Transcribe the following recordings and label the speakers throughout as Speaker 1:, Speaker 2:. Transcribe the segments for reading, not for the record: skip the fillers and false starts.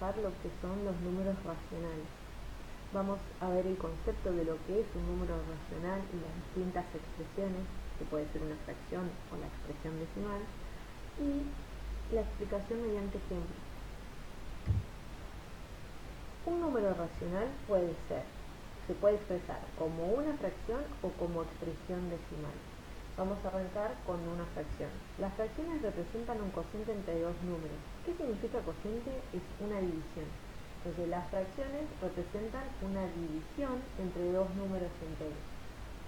Speaker 1: repasar lo que son los números racionales. Vamos a ver el concepto de lo que es un número racional y las distintas expresiones, que puede ser una fracción o la expresión decimal, y la explicación mediante ejemplos. Un número racional se puede expresar como una fracción o como expresión decimal. Vamos a arrancar con una fracción. Las fracciones representan un cociente entre dos números. ¿Qué significa cociente? Es una división. Entonces las fracciones representan una división entre dos números enteros.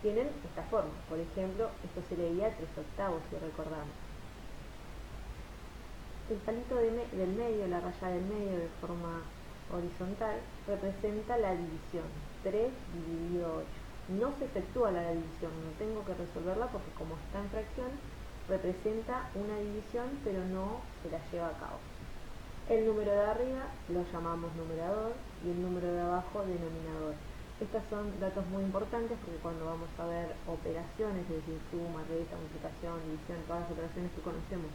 Speaker 1: Tienen esta forma. Por ejemplo, esto se leía 3/8 si recordamos. El palito del medio, la raya del medio de forma horizontal, representa la división. 3 dividido 8. No se efectúa la división, no tengo que resolverla porque como está en fracción, representa una división pero no se la lleva a cabo. El número de arriba lo llamamos numerador y el número de abajo denominador. Estos son datos muy importantes porque cuando vamos a ver operaciones, es decir, suma, resta, multiplicación, división, todas las operaciones que conocemos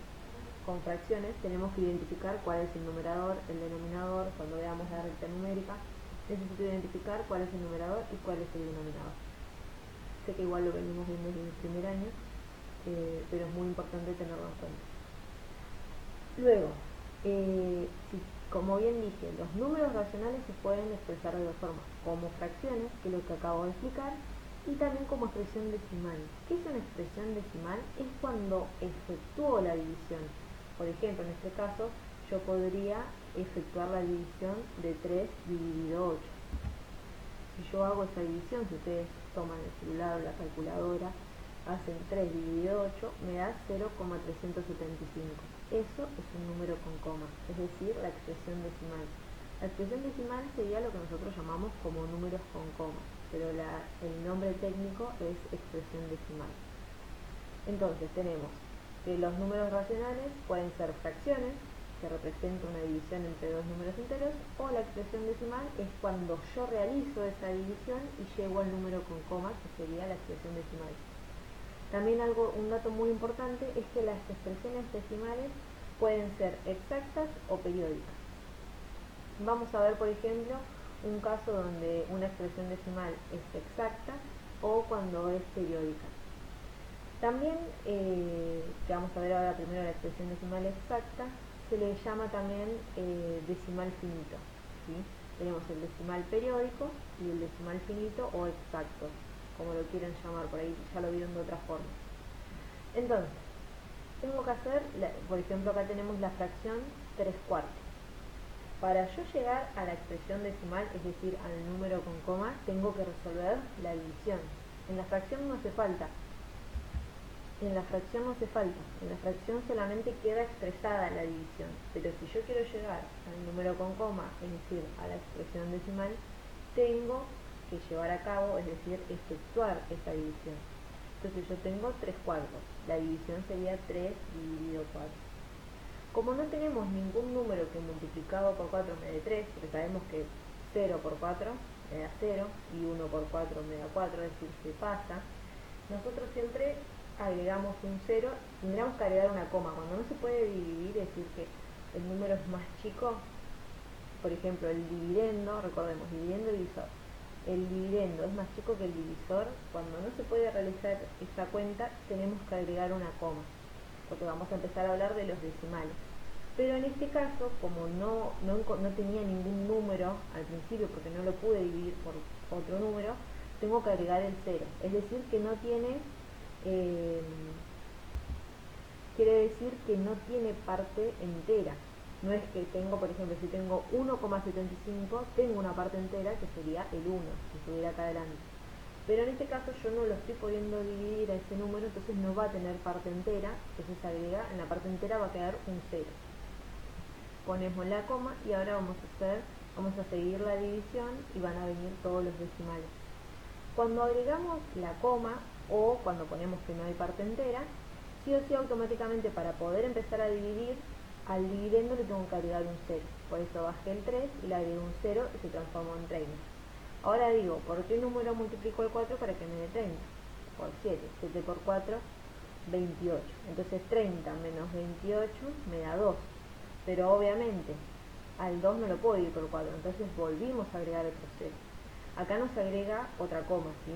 Speaker 1: con fracciones, tenemos que identificar cuál es el numerador, el denominador. Cuando veamos la recta numérica, necesito identificar cuál es el numerador y cuál es el denominador. Sé que igual lo venimos viendo desde el primer año, pero es muy importante tenerlo en cuenta. Luego, como bien dije, los números racionales se pueden expresar de dos formas, como fracciones, que es lo que acabo de explicar, y también como expresión decimal. ¿Qué es una expresión decimal? Es cuando efectúo la división. Por ejemplo, en este caso, yo podría efectuar la división de 3 dividido 8. Si yo hago esa división, si ustedes toman el celular o la calculadora, hacen 3 dividido 8, me da 0,375. Eso es un número con coma, es decir, la expresión decimal. La expresión decimal sería lo que nosotros llamamos como números con coma, pero el nombre técnico es expresión decimal. Entonces tenemos que los números racionales pueden ser fracciones, que representa una división entre dos números enteros, o la expresión decimal es cuando yo realizo esa división y llego al número con coma, que sería la expresión decimal. También un dato muy importante es que las expresiones decimales pueden ser exactas o periódicas. Vamos a ver, por ejemplo, un caso donde una expresión decimal es exacta o cuando es periódica. También, que vamos a ver ahora primero la expresión decimal exacta, se le llama también decimal finito, ¿sí? Tenemos el decimal periódico y el decimal finito o exacto, como lo quieren llamar, por ahí ya lo vieron de otra forma. Entonces, tengo que hacer, por ejemplo, acá tenemos la fracción 3/4. Para yo llegar a la expresión decimal, es decir, al número con coma, tengo que resolver la división. En la fracción no hace falta. En la fracción solamente queda expresada la división, pero si yo quiero llegar al número con coma, es decir, a la expresión decimal, tengo que llevar a cabo, es decir, efectuar esa división. Entonces yo tengo 3/4, la división sería 3 dividido 4. Como no tenemos ningún número que multiplicado por 4 me dé 3, porque sabemos que 0 por 4 me da 0 y 1 por 4 me da 4, es decir, se pasa, nosotros siempre agregamos un 0, tendríamos que agregar una coma. Cuando no se puede dividir, es decir, que el número es más chico, por ejemplo, el dividendo, recordemos, dividendo y divisor. El dividendo es más chico que el divisor, cuando no se puede realizar esa cuenta, tenemos que agregar una coma, porque vamos a empezar a hablar de los decimales. Pero en este caso, como no tenía ningún número al principio, porque no lo pude dividir por otro número, tengo que agregar el 0, es decir, que no tiene... quiere decir que no tiene parte entera. No es que tengo, por ejemplo, si tengo 1,75, tengo una parte entera que sería el 1, si estuviera acá adelante. Pero en este caso yo no lo estoy pudiendo dividir a ese número, entonces no va a tener parte entera, entonces agrega, en la parte entera va a quedar un 0. Ponemos la coma y ahora vamos a seguir la división y van a venir todos los decimales. Cuando agregamos la coma o cuando ponemos que no hay parte entera, sí o sí automáticamente para poder empezar a dividir, al dividendo le tengo que agregar un 0. Por eso bajé el 3 y le agrego un 0 y se transformó en 30. Ahora digo, ¿por qué número multiplico el 4 para que me dé 30? Por 7. 7 por 4, 28. Entonces 30 menos 28 me da 2. Pero obviamente al 2 no lo puedo dividir por 4, entonces volvimos a agregar otro 0. Acá nos agrega otra coma, ¿sí?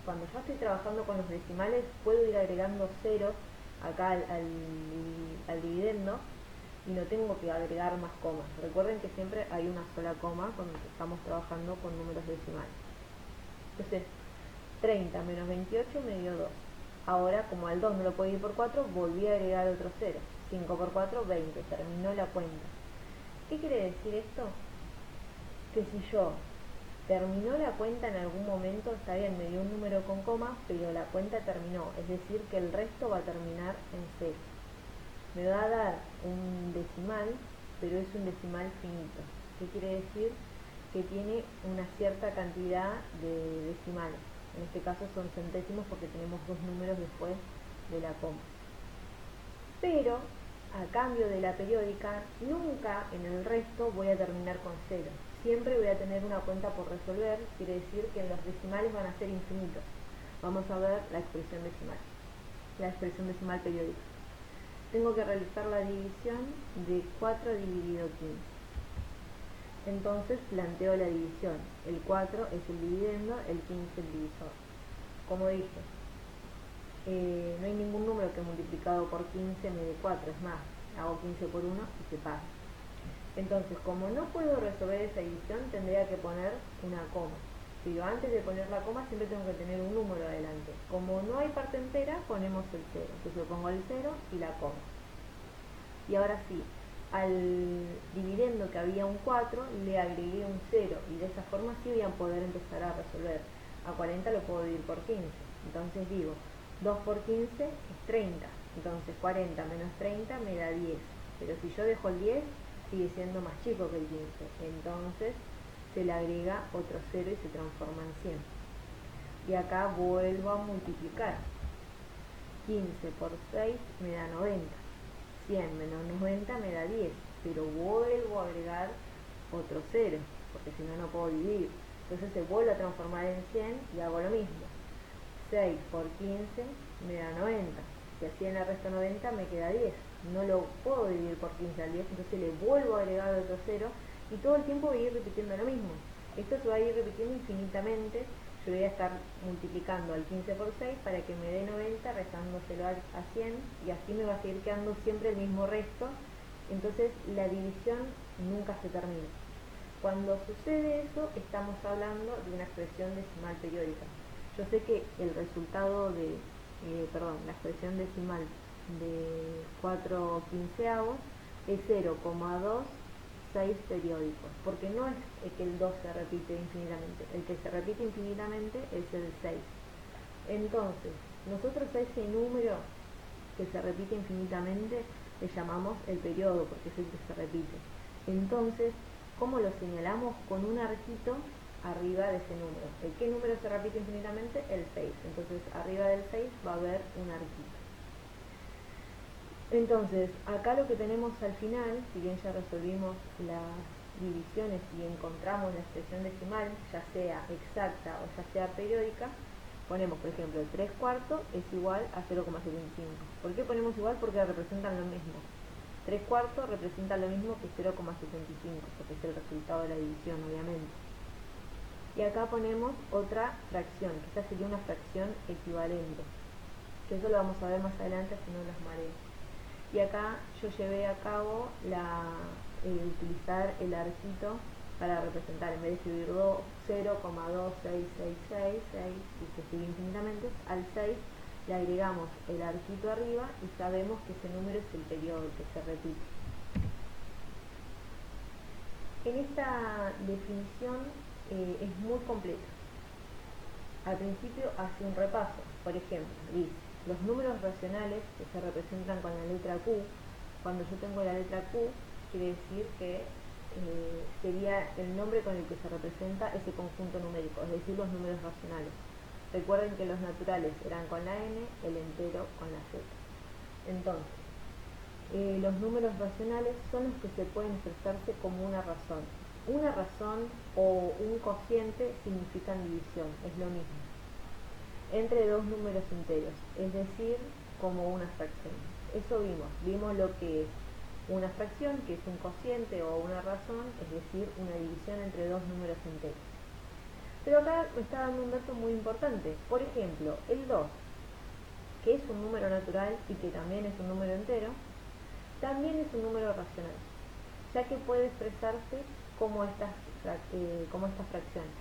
Speaker 1: Cuando yo estoy trabajando con los decimales, puedo ir agregando ceros acá al dividendo y no tengo que agregar más comas. Recuerden que siempre hay una sola coma cuando estamos trabajando con números decimales. Entonces, 30 menos 28 me dio 2. Ahora, como al 2 no lo puedo ir por 4, volví a agregar otro 0. 5 por 4, 20. Terminó la cuenta. ¿Qué quiere decir esto? Que si yo terminó la cuenta en algún momento, está bien, me dio un número con coma, pero la cuenta terminó. Es decir, que el resto va a terminar en 0. Me va a dar un decimal, pero es un decimal finito. ¿Qué quiere decir? Que tiene una cierta cantidad de decimales. En este caso son centésimos porque tenemos dos números después de la coma. Pero, a cambio de la periódica, nunca en el resto voy a terminar con 0. Siempre voy a tener una cuenta por resolver, quiere decir que los decimales van a ser infinitos. Vamos a ver la expresión decimal periódica. Tengo que realizar la división de 4 dividido 15. Entonces planteo la división. El 4 es el dividendo, el 15 el divisor. Como dije, no hay ningún número que multiplicado por 15 me dé 4, es más, hago 15 por 1 y se pasa. Entonces, como no puedo resolver esa división, tendría que poner una coma. Pero antes de poner la coma siempre tengo que tener un número adelante. Como no hay parte entera, ponemos el 0. Entonces yo pongo el 0 y la coma. Y ahora sí, al dividendo que había un 4, le agregué un 0. Y de esa forma sí voy a poder empezar a resolver. A 40 lo puedo dividir por 15. Entonces digo, 2 por 15 es 30. Entonces 40 menos 30 me da 10. Pero si yo dejo el 10, sigue siendo más chico que el 15. Entonces se le agrega otro 0 y se transforma en 100. Y acá vuelvo a multiplicar. 15 por 6 me da 90. 100 menos 90 me da 10. Pero vuelvo a agregar otro 0, porque si no, no puedo dividir. Entonces se vuelve a transformar en 100 y hago lo mismo. 6 por 15 me da 90. Si a 100 le resto 90 me queda 10. No lo puedo dividir por 15 al 10, entonces le vuelvo a agregar otro 0 y todo el tiempo voy a ir repitiendo lo mismo. Esto se va a ir repitiendo infinitamente. Yo voy a estar multiplicando al 15 por 6 para que me dé 90, restándoselo a 100 y así me va a seguir quedando siempre el mismo resto. Entonces la división nunca se termina. Cuando sucede eso, estamos hablando de una expresión decimal periódica. Yo sé que el resultado de, la expresión decimal de 4 quinceavos es 0,26 periódicos, porque no es que el 2 se repite infinitamente, el que se repite infinitamente es el 6. Entonces, nosotros a ese número que se repite infinitamente le llamamos el periodo, porque es el que se repite. Entonces, ¿cómo lo señalamos? Con un arquito arriba de ese número. ¿Qué número se repite infinitamente? El 6. Entonces, arriba del 6 va a haber un arquito. Entonces, acá lo que tenemos al final, si bien ya resolvimos las divisiones y encontramos la expresión decimal, ya sea exacta o ya sea periódica, ponemos, por ejemplo, 3 cuartos es igual a 0,75. ¿Por qué ponemos igual? Porque representan lo mismo. 3 cuartos representa lo mismo que 0,75, porque es el resultado de la división, obviamente. Y acá ponemos otra fracción, que esta sería una fracción equivalente, que eso lo vamos a ver más adelante si no los mareo. Y acá yo llevé a cabo utilizar el arquito para representar, en vez de escribir 0,2666, y que sigue infinitamente, al 6 le agregamos el arquito arriba y sabemos que ese número es el periodo que se repite. En esta definición es muy completa. Al principio hace un repaso. Por ejemplo, dice, los números racionales que se representan con la letra Q, cuando yo tengo la letra Q, quiere decir que sería el nombre con el que se representa ese conjunto numérico, es decir, los números racionales. Recuerden que los naturales eran con la n, el entero con la z. Entonces, los números racionales son los que se pueden expresarse como una razón. Una razón o un cociente significan división, es lo mismo, entre dos números enteros, es decir, como una fracción. Eso vimos lo que es Una fracción, que es un cociente o una razón, es decir, una división entre dos números enteros. Pero acá me está dando un dato muy importante. Por ejemplo, el 2, que es un número natural y que también es un número entero, también es un número racional, ya que puede expresarse como estas fracciones.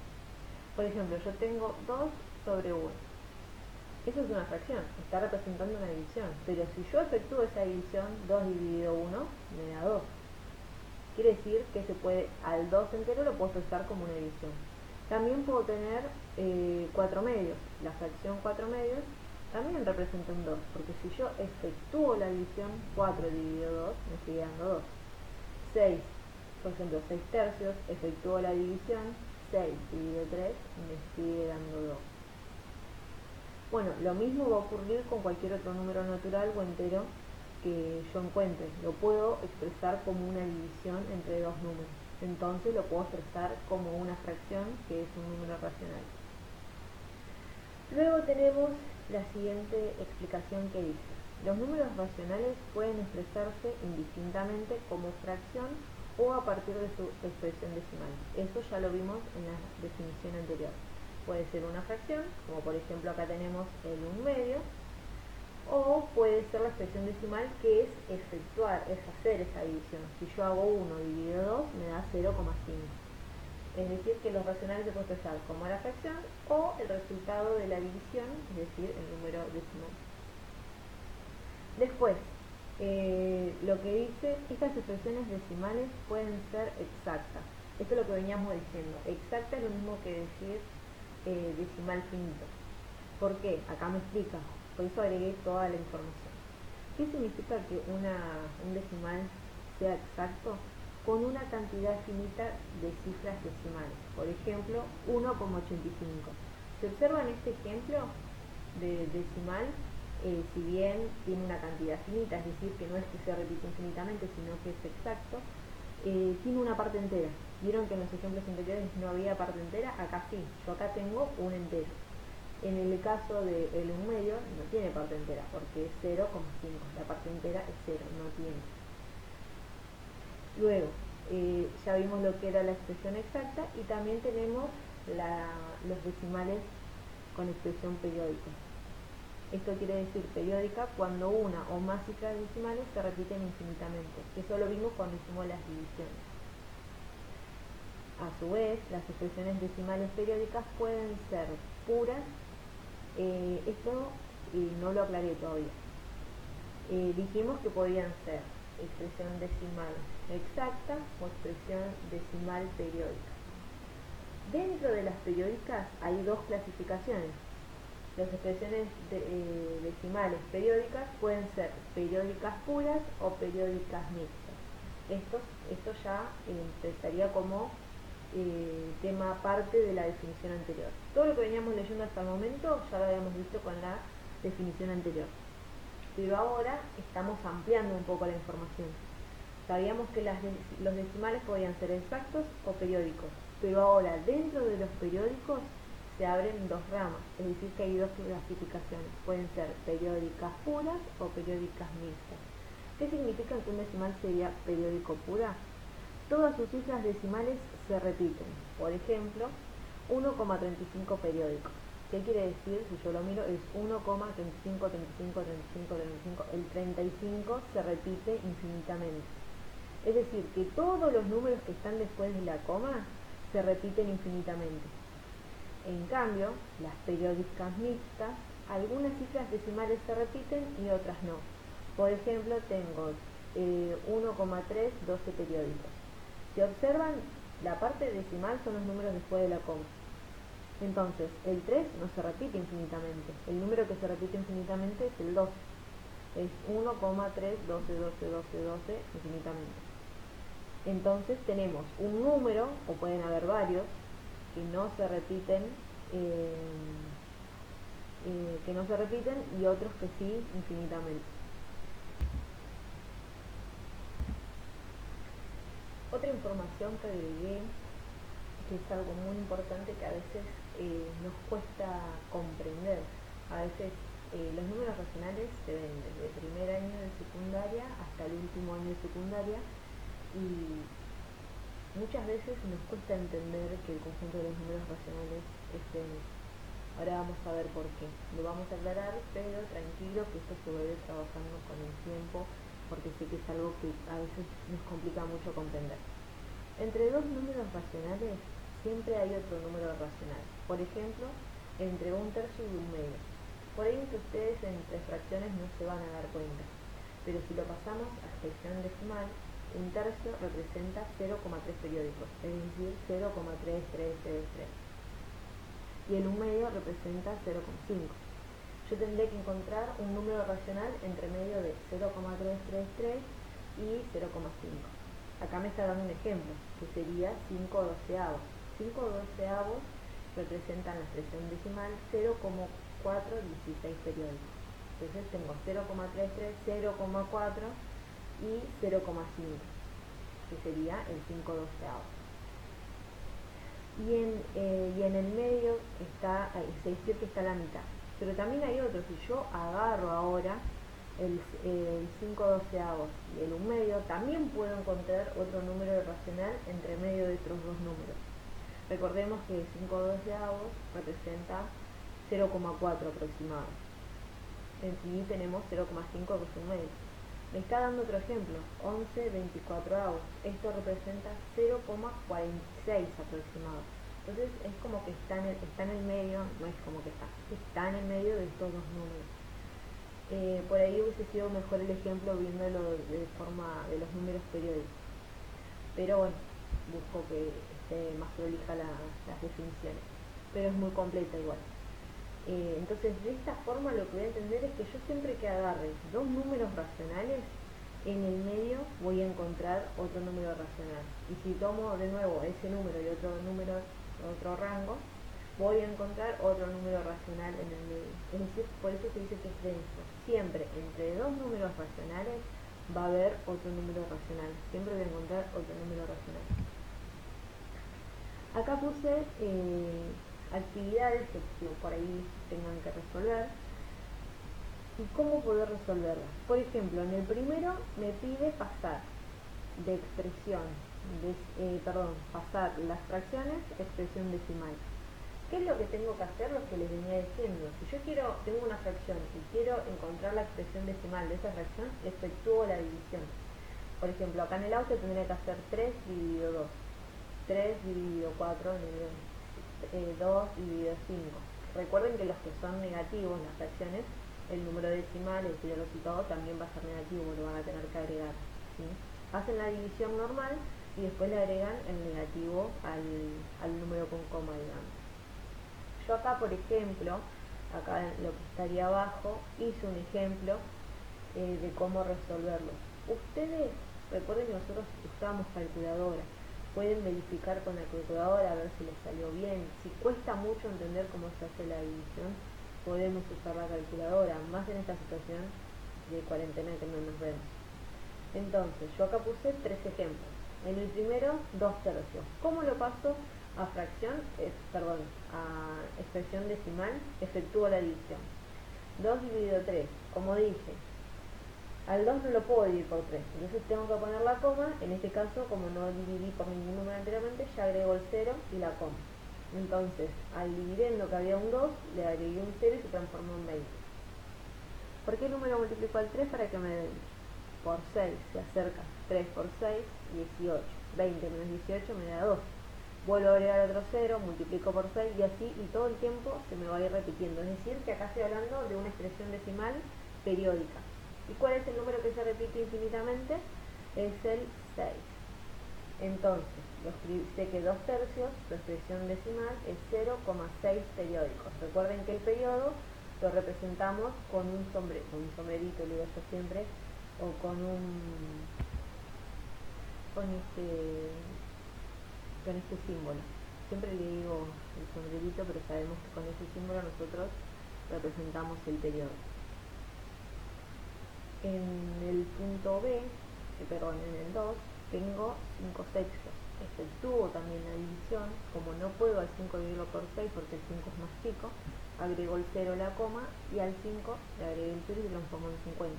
Speaker 1: Por ejemplo, yo tengo 2 sobre 1. Eso es una fracción, está representando una división, pero si yo efectúo esa división, 2 dividido 1 me da 2. Quiere decir que al 2 entero lo puedo expresar como una división. También puedo tener 4 medios. La fracción 4 medios también representa un 2, porque si yo efectúo la división, 4 dividido 2 me sigue dando 2. 6, por ejemplo, 6 tercios, efectúo la división, 6 dividido 3 me sigue dando 2. Bueno, lo mismo va a ocurrir con cualquier otro número natural o entero que yo encuentre. Lo puedo expresar como una división entre dos números. Entonces lo puedo expresar como una fracción, que es un número racional. Luego tenemos la siguiente explicación que dice: los números racionales pueden expresarse indistintamente como fracción o a partir de su expresión decimal. Eso ya lo vimos en la definición anterior. Puede ser una fracción, como por ejemplo acá tenemos el 1/2, o puede ser la expresión decimal, que es hacer esa división. Si yo hago 1 dividido 2 me da 0,5. Es decir, que los racionales se pueden expresar como la fracción o el resultado de la división, es decir, el número decimal. Después, lo que dice, estas expresiones decimales pueden ser exactas. Esto es lo que veníamos diciendo. Exacta es lo mismo que decir decimal finito. ¿Por qué? Acá me explica. Por eso agregué toda la información. ¿Qué significa que un decimal sea exacto? Con una cantidad finita de cifras decimales. Por ejemplo, 1,85. Se observa en este ejemplo de decimal, si bien tiene una cantidad finita, es decir, que no es que se repite infinitamente, sino que es exacto, tiene una parte entera. ¿Vieron que en los ejemplos anteriores no había parte entera? Acá sí, yo acá tengo un entero. En el caso del 1/2 no tiene parte entera, porque es 0,5. La parte entera es 0, no tiene. Luego, ya vimos lo que era la expresión exacta y también tenemos los decimales con expresión periódica. Esto quiere decir periódica cuando una o más cifras decimales se repiten infinitamente. Eso lo vimos cuando hicimos las divisiones. A su vez, las expresiones decimales periódicas pueden ser puras. Esto no lo aclaré todavía. Dijimos que podían ser expresión decimal exacta o expresión decimal periódica. Dentro de las periódicas hay dos clasificaciones. Las expresiones decimales periódicas pueden ser periódicas puras o periódicas mixtas. Esto ya empezaría como tema aparte de la definición anterior. Todo lo que veníamos leyendo hasta el momento ya lo habíamos visto con la definición anterior. Pero ahora estamos ampliando un poco la información. Sabíamos que los decimales podían ser exactos o periódicos, pero ahora dentro de los periódicos se abren dos ramas, es decir que hay dos clasificaciones, pueden ser periódicas puras o periódicas mixtas. ¿Qué significa que un decimal sería periódico pura? Todas sus cifras decimales se repiten. Por ejemplo, 1,35 periódico. ¿Qué quiere decir? Si yo lo miro, es 1,35, 35, 35, 35. El 35 se repite infinitamente. Es decir, que todos los números que están después de la coma se repiten infinitamente. En cambio, las periódicas mixtas, algunas cifras decimales se repiten y otras no. Por ejemplo, tengo 1,3, 12 periódicos. Si observan, la parte decimal son los números después de la coma. Entonces, el 3 no se repite infinitamente. El número que se repite infinitamente es el 2. Es 1,3, 12, 12, 12, 12 infinitamente. Entonces tenemos un número, o pueden haber varios, que no se repiten y otros que sí infinitamente. Otra información que agregué, que es algo muy importante que a veces nos cuesta comprender. A veces los números racionales se ven desde el primer año de secundaria hasta el último año de secundaria y muchas veces nos cuesta entender que el conjunto de los números racionales es finito. Ahora vamos a ver por qué. Lo vamos a aclarar, pero tranquilo que esto se va a ir trabajando con el tiempo porque sé que es algo que a veces nos complica mucho comprender. Entre dos números racionales siempre hay otro número racional. Por ejemplo, entre un tercio y un medio. Por ahí que ustedes entre fracciones no se van a dar cuenta, pero si lo pasamos a expresión decimal, un tercio representa 0,3 periódicos, es decir, 0,3333. Y el un medio representa 0,5. Yo tendré que encontrar un número racional entre medio de 0,333 y 0,5. Acá me está dando un ejemplo, que sería 5 doceavos. 5 doceavos representan la expresión decimal 0,416 periódicos. Entonces tengo 0,33, 0,4 y 0,5, que sería el 5 doceavos. Y en el medio está, es decir, que está la mitad. Pero también hay otro, si yo agarro ahora el 5 doceavos y el 1 medio, también puedo encontrar otro número racional entre medio de estos dos números. Recordemos que 5 doceavos representa 0,4 aproximado. Y tenemos 0,5 que es 1 medio. Me está dando otro ejemplo, 11 24avos. Esto representa 0,46 aproximado. Entonces es como que está en el medio, no es como que está en el medio de estos dos números. Por ahí hubiese sido mejor el ejemplo viéndolo de forma de los números periódicos. Pero bueno, busco que esté más prolija las definiciones. Pero es muy completa igual. Entonces de esta forma lo que voy a entender es que yo siempre que agarre dos números racionales, en el medio voy a encontrar otro número racional. Y si tomo de nuevo ese número y otro número, otro rango, voy a encontrar otro número racional en el medio. Es decir, por eso se dice que es denso. Siempre entre dos números racionales va a haber otro número racional. Siempre voy a encontrar otro número racional. Acá puse actividades que por ahí tengan que resolver y cómo poder resolverlas. Por ejemplo, en el primero me pide pasar de expresión, pasar las fracciones a expresión decimal. ¿Qué es lo que tengo que hacer? Lo que les venía diciendo. Si yo tengo una fracción y quiero encontrar la expresión decimal de esa fracción, efectúo la división. Por ejemplo, acá en el auto tendría que hacer 3 dividido 2, 3 dividido 4, 2 dividido 5. Recuerden que los que son negativos, las fracciones, el número decimal, el resultado también va a ser negativo, lo van a tener que agregar, ¿sí? Hacen la división normal y después le agregan el negativo al número con coma, digamos. Yo acá, por ejemplo, acá en lo que estaría abajo, hice un ejemplo de cómo resolverlo. Ustedes, recuerden que nosotros usamos calculadora. Pueden verificar con la calculadora a ver si les salió bien. Si cuesta mucho entender cómo se hace la división, podemos usar la calculadora, más en esta situación de cuarentena que no nos vemos. Entonces, yo acá puse 3 ejemplos. En el primero, 2 tercios. ¿Cómo lo paso a fracción? A expresión decimal, efectúo la división. 2 dividido 3, como dije, al 2 no lo puedo dividir por 3, entonces tengo que poner la coma. En este caso, como no dividí por ningún número anteriormente, ya agrego el 0 y la coma. Entonces, al dividiendo que había un 2, le agregué un 0 y se transformó en 20. ¿Por qué número multiplico al 3? Para que me dé por 6, se acerca. 3 por 6, 18. 20 menos 18 me da 2. Vuelvo a agregar otro 0, multiplico por 6 y así, y todo el tiempo se me va a ir repitiendo. Es decir, que acá estoy hablando de una expresión decimal periódica. ¿Y cuál es el número que se repite infinitamente? Es el 6. Entonces, sé que 2 tercios, su expresión decimal, es 0,6 periódicos. Recuerden que el periodo lo representamos con un sombrerito, lo digo yo siempre, o con este símbolo. Siempre le digo el sombrerito, pero sabemos que con ese símbolo nosotros representamos el periodo. En el punto B, en el 2, tengo 5 sextos. efectúo también la división. Como no puedo al 5 dividirlo por 6 porque el 5 es más chico, agrego el 0, la coma, y al 5 le agregué el 0 y lo transformo en 50.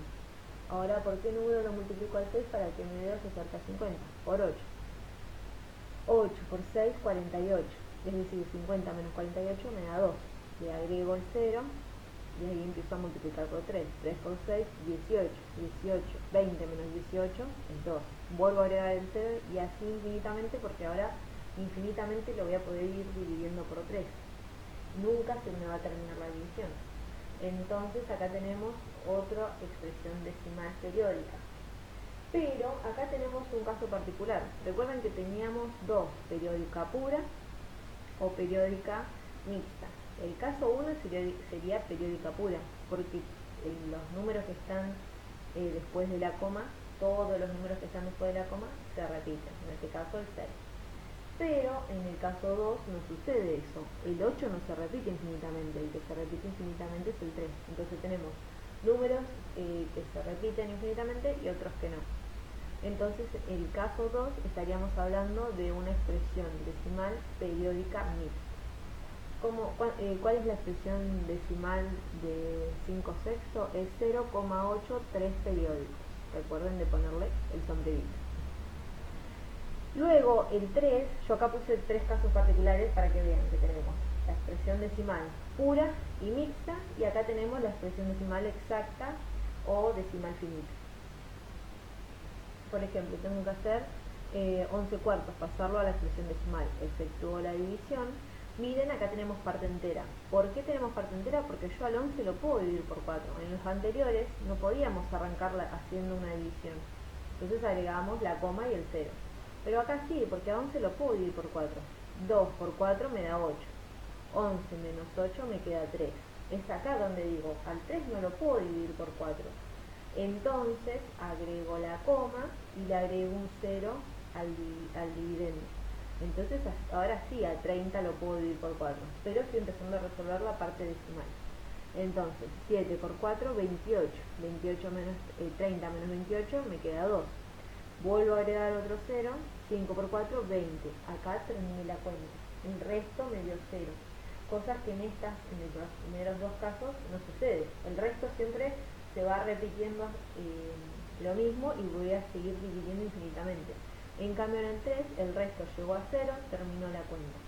Speaker 1: Ahora, ¿por qué número lo multiplico al 6 para que me dé cerca a 50? Por 8. 8 por 6, 48. Es decir, 50 menos 48 me da 2. Le agrego el 0 y ahí empiezo a multiplicar por 3. 3 por 6, 18. 18, 20 menos 18 es 2. Vuelvo a agregar el 0 y así infinitamente, porque ahora infinitamente lo voy a poder ir dividiendo por 3. Nunca se me va a terminar la división. Entonces acá tenemos otra expresión decimal periódica. Pero acá tenemos un caso particular. Recuerden que teníamos dos, periódica pura o periódica mixta. El caso 1 sería periódica pura, porque los números que están después de la coma, todos los números que están después de la coma se repiten, en este caso el 6. Pero en el caso 2 no sucede eso. El 8 no se repite infinitamente, el que se repite infinitamente es el 3. Entonces tenemos números que se repiten infinitamente y otros que no. Entonces, en el caso 2 estaríamos hablando de una expresión decimal periódica mixta. ¿Cuál es la expresión decimal de 5 sextos? Es 0,83 periódicos. Recuerden de ponerle el sombrerito. Luego, el 3, yo acá puse 3 casos particulares para que vean que tenemos la expresión decimal pura y mixta, y acá tenemos la expresión decimal exacta o decimal finita. Por ejemplo, tengo que hacer 11 cuartos, pasarlo a la expresión decimal. Efectúo la división. Miren, acá tenemos parte entera. ¿Por qué tenemos parte entera? Porque yo al 11 lo puedo dividir por 4. En los anteriores no podíamos arrancarla haciendo una división. Entonces agregamos la coma y el 0. Pero acá sí, porque a 11 lo puedo dividir por 4. 2 por 4 me da 8. 11 menos 8 me queda 3. Es acá donde digo, al 3 no lo puedo dividir por 4. Entonces agrego la coma y le agrego un 0 al dividendo. Entonces ahora sí, a 30 lo puedo dividir por 4, pero estoy empezando a resolver la parte decimal. Entonces 7 por 4, 28. 28 menos 30 menos 28 me queda 2. Vuelvo a agregar otro 0. 5 por 4, 20. Acá terminé la cuenta. El resto me dio 0. Cosas que en los primeros dos casos no sucede. El resto siempre se va repitiendo lo mismo y voy a seguir dividiendo infinitamente. En cambio en el 3 el resto llegó a 0, terminó la cuenta.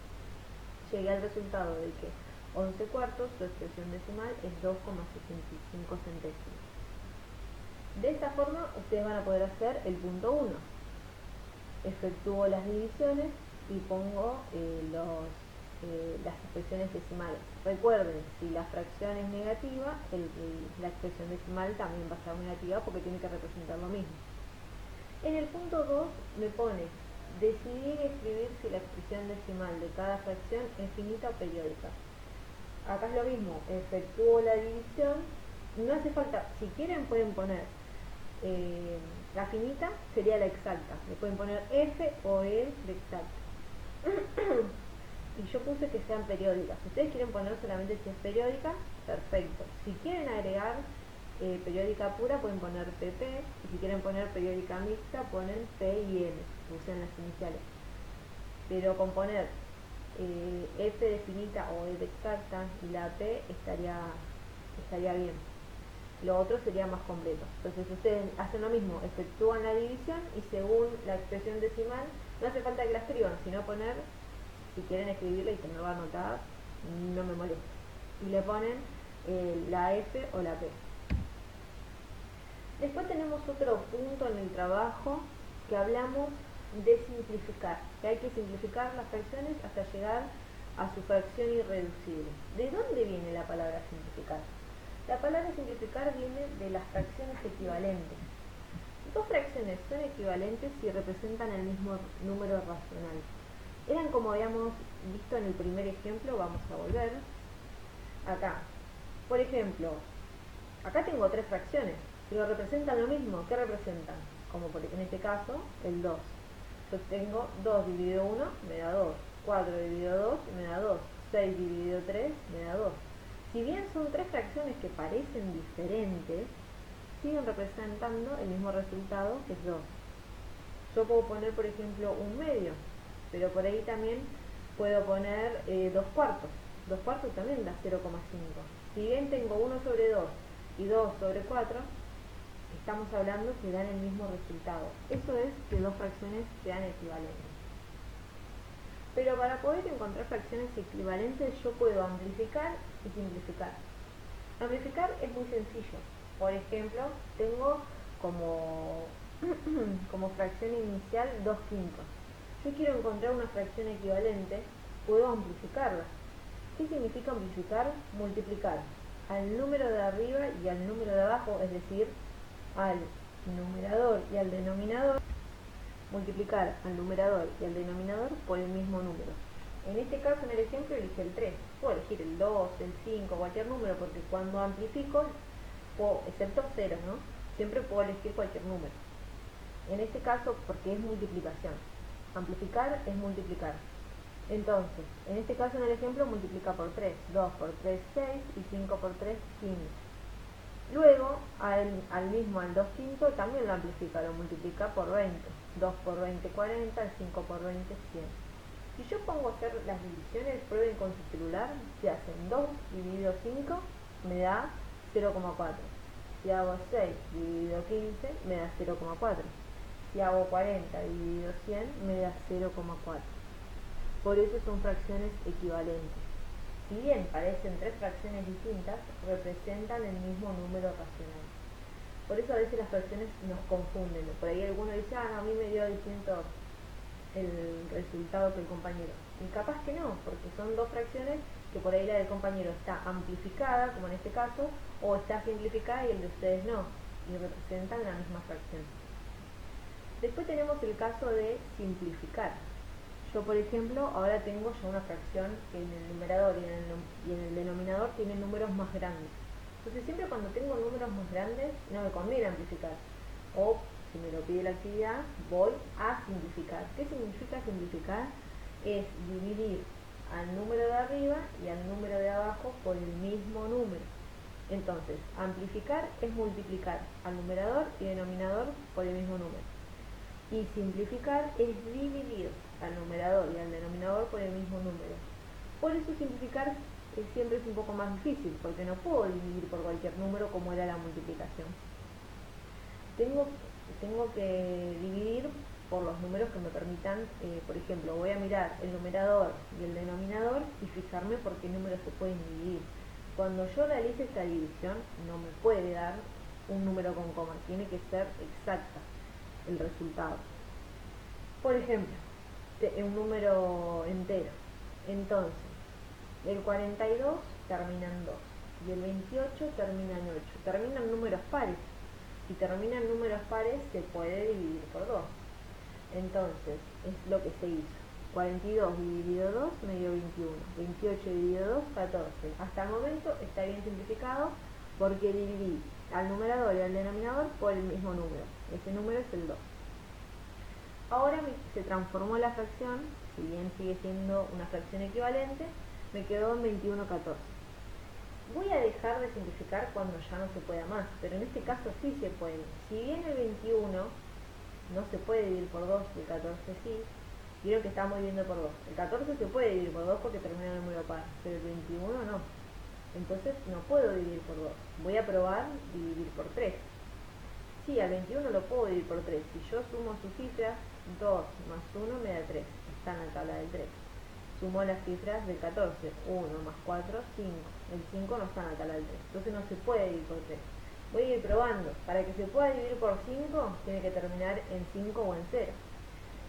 Speaker 1: Llegué al resultado de que 11 cuartos, su expresión decimal es 2,65 centésimos. De esta forma ustedes van a poder hacer el punto 1. Efectúo las divisiones y pongo las expresiones decimales. Recuerden, si la fracción es negativa, la expresión decimal también va a ser negativa porque tiene que representar lo mismo. En el punto 2 me pone decidir escribir si la expresión decimal de cada fracción es finita o periódica. Acá es lo mismo, efectúo la división. No hace falta, si quieren pueden poner la finita sería la exacta, le pueden poner F o E de exacta. Y yo puse que sean periódicas. Si ustedes quieren poner solamente si es periódica, perfecto. Si quieren agregar periódica pura, pueden poner PP, y si quieren poner periódica mixta, ponen P y M, usen las iniciales. Pero con poner F de finita o E de exacta y la P estaría bien. Lo otro sería más completo. Entonces ustedes hacen lo mismo, efectúan la división y según la expresión decimal, no hace falta que la escriban, sino poner, si quieren escribirla y tenerla anotada, no me molesta. Y le ponen la F o la P. Después tenemos otro punto en el trabajo que hablamos de simplificar, que hay que simplificar las fracciones hasta llegar a su fracción irreducible. ¿De dónde viene la palabra simplificar? La palabra simplificar viene de las fracciones equivalentes. Dos fracciones son equivalentes si representan el mismo número racional. Eran como habíamos visto en el primer ejemplo, vamos a volver. Acá, por ejemplo, acá tengo tres fracciones, pero representan lo mismo. ¿Qué representan? Como en este caso, el 2. Yo tengo 2 dividido 1, me da 2. 4 dividido 2, me da 2. 6 dividido 3, me da 2. Si bien son tres fracciones que parecen diferentes, siguen representando el mismo resultado, que es 2. Yo puedo poner, por ejemplo, un medio. pero por ahí también puedo poner 2 cuartos. 2 cuartos también da 0,5. Si bien tengo 1 sobre 2 y 2 sobre 4, estamos hablando que dan el mismo resultado. Eso es que dos fracciones sean equivalentes. Pero para poder encontrar fracciones equivalentes yo puedo amplificar y simplificar. Amplificar es muy sencillo. Por ejemplo, tengo como, como fracción inicial 2 quintos. Yo quiero encontrar una fracción equivalente, puedo amplificarla. ¿Qué significa amplificar? Multiplicar al número de arriba y al número de abajo, es decir, al numerador y al denominador, multiplicar al numerador y al denominador por el mismo número. En este caso, en el ejemplo, elige el 3. Puedo elegir el 2, el 5, cualquier número, porque cuando amplifico, excepto 0, ¿no? Siempre puedo elegir cualquier número. En este caso, porque es multiplicación. Amplificar es multiplicar. Entonces, en este caso, en el ejemplo, multiplica por 3. 2 por 3, 6 y 5 por 3, 15. Luego, al 2 quinto también lo amplifica, lo multiplica por 20. 2 por 20, 40, 5 por 20, 100. Si yo pongo a hacer las divisiones, prueben con su celular, si hacen 2 dividido 5, me da 0,4. Si hago 6 dividido 15, me da 0,4. Si hago 40 dividido 100, me da 0,4. Por eso son fracciones equivalentes. Si bien parecen tres fracciones distintas, representan el mismo número racional. Por eso a veces las fracciones nos confunden. Por ahí alguno dice, no, a mí me dio distinto el resultado que el compañero. Y capaz que no, porque son dos fracciones que por ahí la del compañero está amplificada, como en este caso, o está simplificada y el de ustedes no, y representan la misma fracción. Después tenemos el caso de simplificar. Yo, por ejemplo, ahora tengo ya una fracción que en el numerador y en el denominador tiene números más grandes. Entonces siempre cuando tengo números más grandes no me conviene amplificar. O si me lo pide la actividad, voy a simplificar. ¿Qué significa simplificar? Es dividir al número de arriba y al número de abajo por el mismo número. Entonces, amplificar es multiplicar al numerador y denominador por el mismo número. Y simplificar es dividir al numerador y al denominador por el mismo número. Por eso simplificar siempre es un poco más difícil, porque no puedo dividir por cualquier número como era la multiplicación. Tengo que dividir por los números que me permitan, por ejemplo, voy a mirar el numerador y el denominador y fijarme por qué números se pueden dividir. Cuando yo realice esta división, no me puede dar un número con coma, tiene que ser exacta el resultado. Por ejemplo, un número entero. Entonces, el 42 termina en 2 y el 28 termina en 8. Terminan números pares. Si terminan números pares, se puede dividir por 2. Entonces, es lo que se hizo. 42 dividido 2 me dio 21. 28 dividido 2, 14. Hasta el momento está bien simplificado porque dividí al numerador y al denominador por el mismo número. Ese número es el 2. Ahora se transformó la fracción, si bien sigue siendo una fracción equivalente, me quedó en 21,14. Voy a dejar de simplificar cuando ya no se pueda más, pero en este caso sí se puede. Si bien el 21 no se puede dividir por 2 y el 14 sí, vieron que estamos dividiendo por 2. El 14 se puede dividir por 2 porque termina en número par, pero el 21 no. Entonces no puedo dividir por 2. Voy a probar dividir por 3. Sí, al 21 lo puedo dividir por 3. Si yo sumo sus cifras, 2 más 1 me da 3. Está en la tabla del 3. Sumo las cifras del 14. 1 más 4, 5. El 5 no está en la tabla del 3. Entonces no se puede dividir por 3. Voy a ir probando. Para que se pueda dividir por 5, tiene que terminar en 5 o en 0.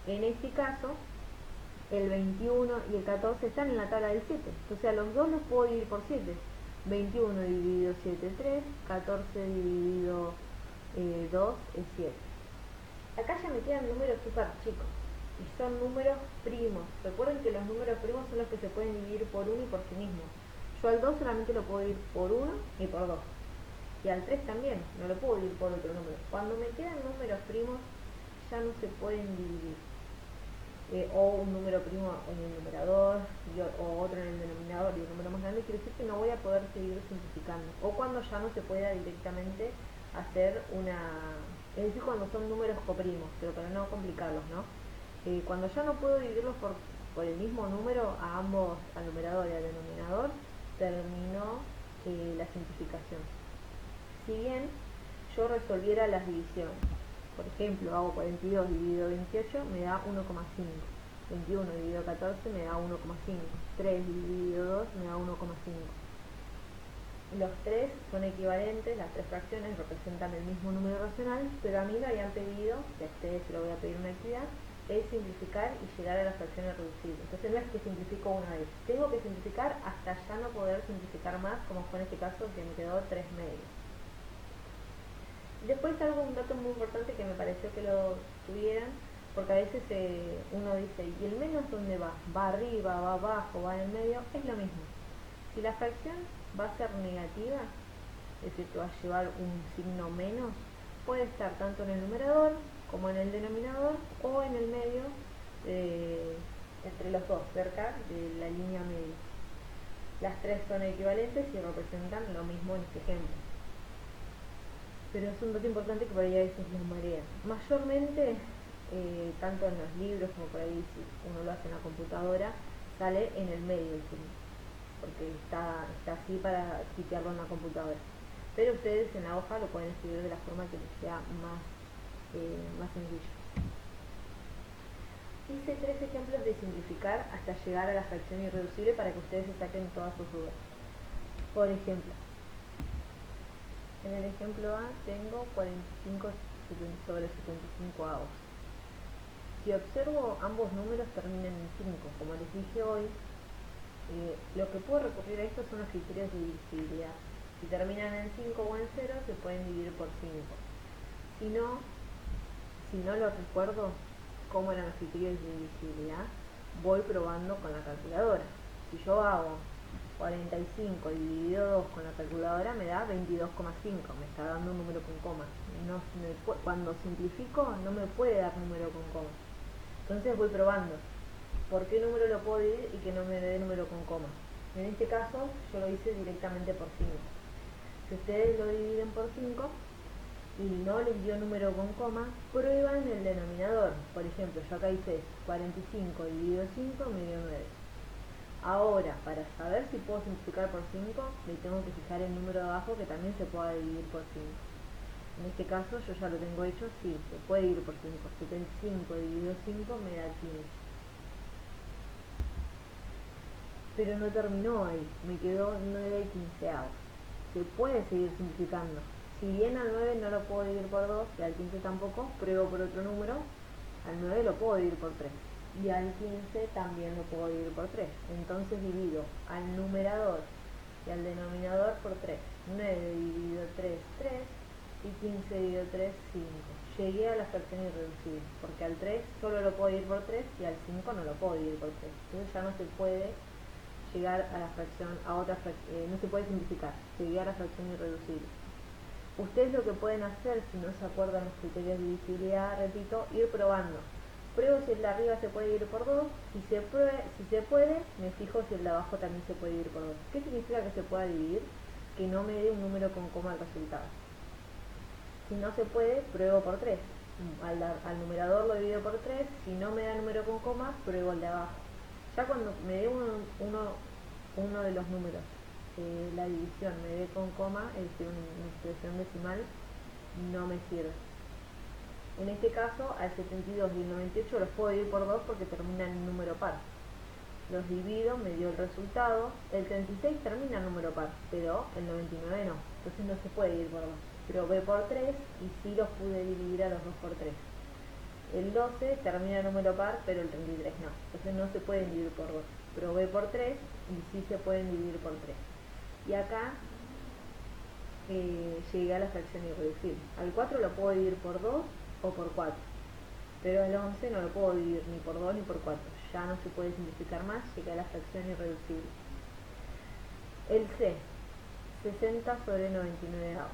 Speaker 1: En este caso, el 21 y el 14 están en la tabla del 7. Entonces a los dos los puedo dividir por 7. 21 dividido 7 es 3. 14 dividido 2 es 7. Acá ya me quedan números súper chicos y son números primos. Recuerden que los números primos son los que se pueden dividir por 1 y por sí mismos. Yo al 2 solamente lo puedo dividir por 1 y por 2. Y al 3 también, no lo puedo dividir por otro número. Cuando me quedan números primos ya no se pueden dividir. O un número primo en el numerador o otro en el denominador y un número más grande, quiere decir que no voy a poder seguir simplificando. O cuando ya no se pueda directamente hacer una... Es decir, cuando son números coprimos, pero para no complicarlos, ¿no? Cuando ya no puedo dividirlos por el mismo número a ambos, al numerador y al denominador, terminó la simplificación. Si bien yo resolviera las divisiones, por ejemplo, hago 42 dividido 28 me da 1,5, 21 dividido 14 me da 1,5, 3 dividido 2 me da 1,5. Los tres son equivalentes, las tres fracciones representan el mismo número racional, pero a mí me habían pedido, y a ustedes se lo voy a pedir una actividad, es simplificar y llegar a las fracciones reducibles. Entonces no es que simplifico una vez, tengo que simplificar hasta ya no poder simplificar más, como fue en este caso que me quedó 3 medios. Después un dato muy importante que me pareció que lo tuvieran, porque a veces uno dice, ¿y el menos dónde va? ¿Va arriba, va abajo, va en el medio? Es lo mismo. Si la fracción va a ser negativa, es decir, que va a llevar un signo menos, puede estar tanto en el numerador como en el denominador o en el medio, entre los dos, cerca de la línea media. Las tres son equivalentes y representan lo mismo en este ejemplo. Pero es un dato importante que por ahí a veces los marea. Mayormente, tanto en los libros como por ahí si uno lo hace en la computadora, sale en el medio el signo, porque está así para tipearlo en la computadora. Pero ustedes en la hoja lo pueden escribir de la forma que les sea más sencillo. Hice 3 ejemplos de simplificar hasta llegar a la fracción irreducible para que ustedes se saquen todas sus dudas. Por ejemplo, en el ejemplo A tengo 45 sobre 75 avos. Si observo ambos números terminan en 5, como les dije hoy, lo que puedo recurrir a esto son los criterios de divisibilidad. Si terminan en 5 o en 0, se pueden dividir por 5. Si no lo recuerdo cómo eran los criterios de divisibilidad, voy probando con la calculadora. Si yo hago 45 dividido 2 con la calculadora me da 22,5, me está dando un número con coma. Cuando simplifico no me puede dar número con coma. Entonces voy probando por qué número lo puedo dividir y que no me dé número con coma. En este caso yo lo hice directamente por 5. Si ustedes lo dividen por 5 y no les dio número con coma, prueban el denominador. Por ejemplo, yo acá hice 45 dividido 5 me dio 9. Ahora, para saber si puedo simplificar por 5, me tengo que fijar el número de abajo que también se pueda dividir por 5. En este caso yo ya lo tengo hecho, sí, se puede dividir por 5. 75 dividido 5 me da 15. Pero no terminó ahí, me quedó 9 quinceavos. Se puede seguir simplificando. Si bien al 9 no lo puedo dividir por 2 y al 15 tampoco, pruebo por otro número, al 9 lo puedo dividir por 3. Y al 15 también lo puedo dividir por 3. Entonces divido al numerador y al denominador por 3. 9 dividido 3, 3. Y 15 dividido 3, 5. Llegué a la fracción irreducible, porque al 3 solo lo puedo dividir por 3 y al 5 no lo puedo dividir por 3. Entonces ya no se puede llegar a la fracción, no se puede simplificar. Llegué a la fracción irreducible. Ustedes lo que pueden hacer, si no se acuerdan los criterios de divisibilidad, repito, ir probando. Pruebo si el de arriba se puede dividir por 2, si se puede, me fijo si el de abajo también se puede dividir por 2. ¿Qué significa que se pueda dividir? Que no me dé un número con coma al resultado. Si no se puede, pruebo por 3. Al numerador lo divido por 3, si no me da número con coma, pruebo el de abajo. Ya cuando me dé uno de los números, la división me dé con coma, es decir, una expresión decimal, no me sirve. En este caso, al 72 y el 98 los puedo dividir por 2 porque terminan en número par. Los divido, me dio el resultado. El 36 termina en número par, pero el 99 no. Entonces no se puede dividir por 2. Probé por 3 y sí los pude dividir a los 2 por 3. El 12 termina en número par, pero el 33 no. Entonces no se pueden dividir por 2. Probé por 3 y sí se pueden dividir por 3. Y acá llegué a la fracción irreducible. Al 4 lo puedo dividir por 2 o por 4. Pero el 11 no lo puedo dividir ni por 2 ni por 4. Ya no se puede simplificar más, llegué a la fracción irreducible. El C, 60 sobre 99 avos.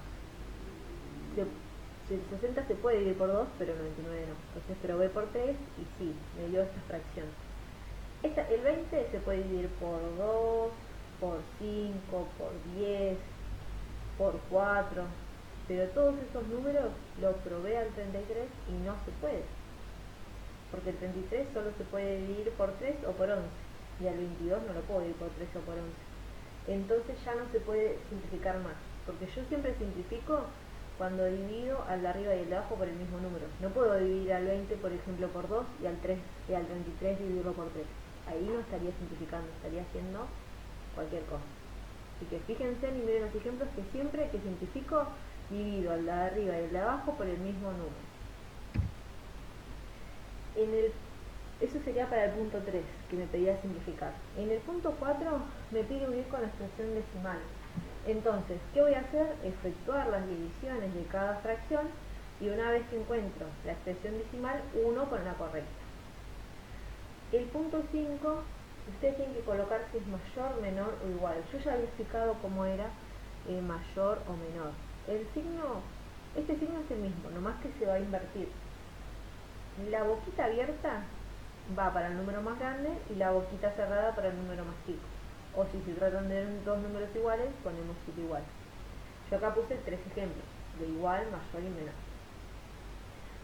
Speaker 1: El 60 se puede dividir por 2, pero 99 no. Entonces probé por 3 y sí, me dio esta fracción. El 20 se puede dividir por 2, por 5, por 10, por 4, pero todos esos números los probé al 33 y no se puede. porque el 33 solo se puede dividir por 3 o por 11, y al 22 no lo puedo dividir por 3 o por 11. Entonces ya no se puede simplificar más, porque yo siempre simplifico cuando divido al de arriba y al de abajo por el mismo número. No puedo dividir al 20, por ejemplo, por 2 y al 33 dividirlo por 3. Ahí no estaría simplificando, estaría haciendo cualquier cosa. Así que fíjense y miren los ejemplos que siempre que simplifico divido al de arriba y al de abajo por el mismo número. Eso sería para el punto 3, que me pedía simplificar. En el punto 4 me pide unir con la expresión decimal. Entonces, ¿qué voy a hacer? Efectuar las divisiones de cada fracción y una vez que encuentro la expresión decimal, uno con la correcta. El punto 5, ustedes tienen que colocar si es mayor, menor o igual. Yo ya había explicado cómo era mayor o menor. Este signo es el mismo, nomás que se va a invertir. La boquita abierta va para el número más grande y la boquita cerrada para el número más chico. O si se tratan de dos números iguales, ponemos igual. Yo acá puse 3 ejemplos, de igual, mayor y menor.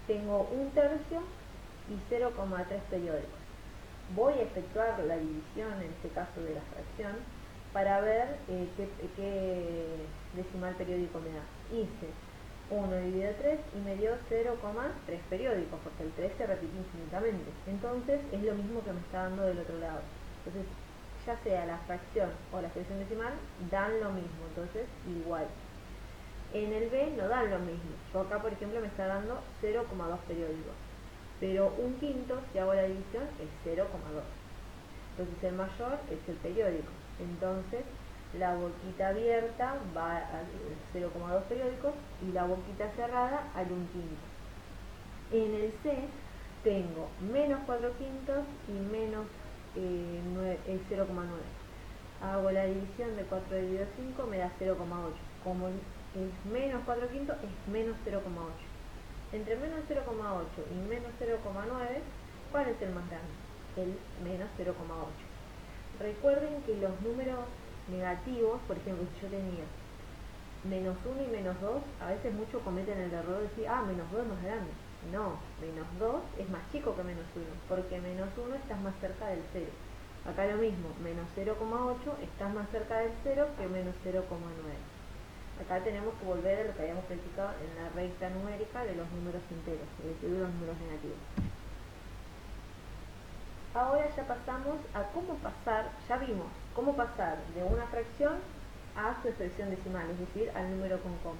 Speaker 1: Tengo 1/3 y 0,3 periódicos. Voy a efectuar la división, en este caso de la fracción, para ver qué decimal periódico me da. Hice 1 dividido 3 y me dio 0,3 periódicos, porque el 3 se repite infinitamente. Entonces es lo mismo que me está dando del otro lado. Entonces, ya sea la fracción o la expresión decimal, dan lo mismo, entonces igual. En el B no dan lo mismo. Yo acá, por ejemplo, me está dando 0,2 periódicos. Pero 1/5, si hago la división, es 0,2. Entonces el mayor es el periódico. Entonces la boquita abierta va a 0,2 periódicos y la boquita cerrada al 1/5. En el C tengo menos 4/5 y menos 0,9. Hago la división de 4 dividido 5, me da 0,8. Como es menos 4/5, es menos 0,8. Entre menos 0,8 y menos 0,9, ¿cuál es el más grande? El menos 0,8. Recuerden que los números negativos, por ejemplo, si yo tenía menos 1 y menos 2, a veces muchos cometen el error de decir, menos 2 es más grande. No, menos 2 es más chico que menos 1, porque menos 1 estás más cerca del 0. Acá lo mismo, menos 0,8 estás más cerca del 0 que menos 0,9. Acá tenemos que volver a lo que habíamos practicado en la recta numérica de los números enteros, es decir, de los números negativos. Ahora ya pasamos a ya vimos cómo pasar de una fracción a su expresión decimal, es decir, al número con coma.